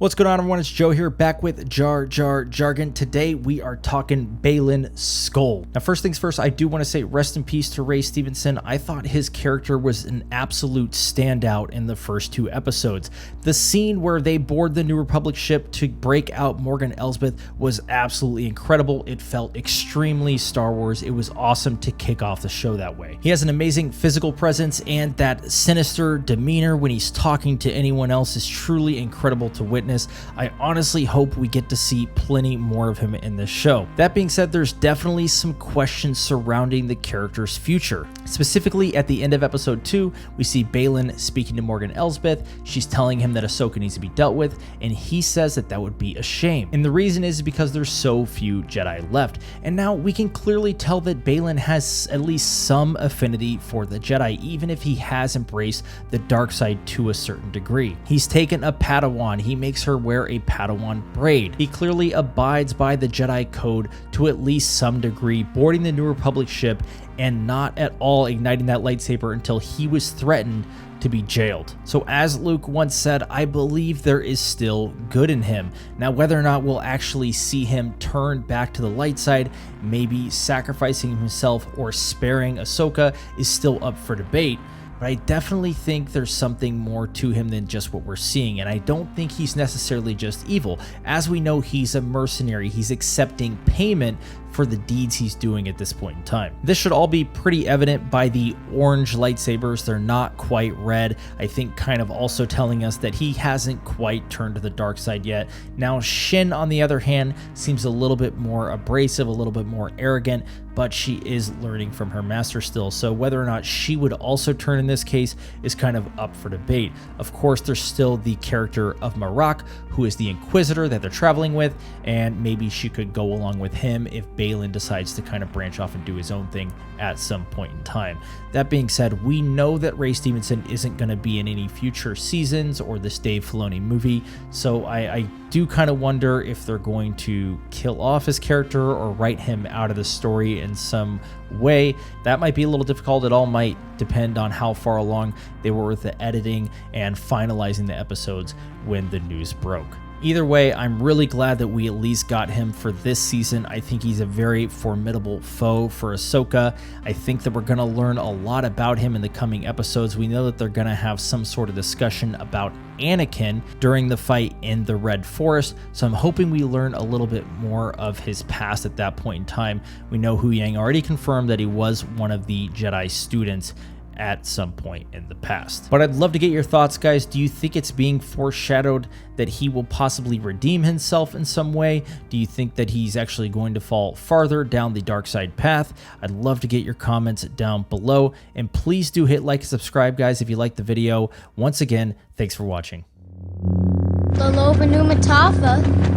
What's going on, everyone? It's Joe here, back with Jar Jar Jargon. Today we are talking Baylan Skoll. Now, first things first, I do want to say rest in peace to Ray Stevenson. I thought his character was an absolute standout in the first two episodes. The scene where they board the New Republic ship to break out Morgan Elsbeth was absolutely incredible. It felt extremely Star Wars. It was awesome to kick off the show that way. He has an amazing physical presence, and that sinister demeanor when he's talking to anyone else is truly incredible to witness. I honestly hope we get to see plenty more of him in this show. That being said, there's definitely some questions surrounding the character's future. Specifically, at the end of episode 2, we see Baylan speaking to Morgan Elsbeth. She's telling him that Ahsoka needs to be dealt with, and he says that that would be a shame. And the reason is because there's so few Jedi left. And now we can clearly tell that Baylan has at least some affinity for the Jedi, even if he has embraced the dark side to a certain degree. He's taken a Padawan. He makes her wear a Padawan braid. He clearly abides by the Jedi code to at least some degree, boarding the New Republic ship and not at all igniting that lightsaber until he was threatened to be jailed. So as Luke once said, I believe there is still good in him. Now, whether or not we'll actually see him turn back to the light side, maybe sacrificing himself or sparing Ahsoka, is still up for debate. But I definitely think there's something more to him than just what we're seeing, and I don't think he's necessarily just evil. As we know, he's a mercenary. He's accepting payment for the deeds he's doing at this point in time. This should all be pretty evident by the orange lightsabers. They're not quite red. I think kind of also telling us that he hasn't quite turned to the dark side yet. Now, Shin, on the other hand, seems a little bit more abrasive, a little bit more arrogant, but she is learning from her master still. So whether or not she would also turn in this case is kind of up for debate. Of course, there's still the character of Marak, who is the Inquisitor that they're traveling with, and maybe she could go along with him if Baylan decides to kind of branch off and do his own thing at some point in time. That being said, we know that Ray Stevenson isn't going to be in any future seasons or this Dave Filoni movie, so I do kind of wonder if they're going to kill off his character or write him out of the story in some way. That might be a little difficult. It all might depend on how far along they were with the editing and finalizing the episodes when the news broke. Either way, I'm really glad that we at least got him for this season. I think he's a very formidable foe for Ahsoka. I think that we're going to learn a lot about him in the coming episodes. We know that they're going to have some sort of discussion about Anakin during the fight in the Red Forest, so I'm hoping we learn a little bit more of his past at that point in time. We know Hu Yang already confirmed that he was one of the Jedi students at some point in the past. But I'd love to get your thoughts, guys. Do you think it's being foreshadowed that he will possibly redeem himself in some way? Do you think that he's actually going to fall farther down the dark side path? I'd love to get your comments down below, and please do hit like and subscribe, guys, if you like the video. Once again, thanks for watching. Lolo Matava.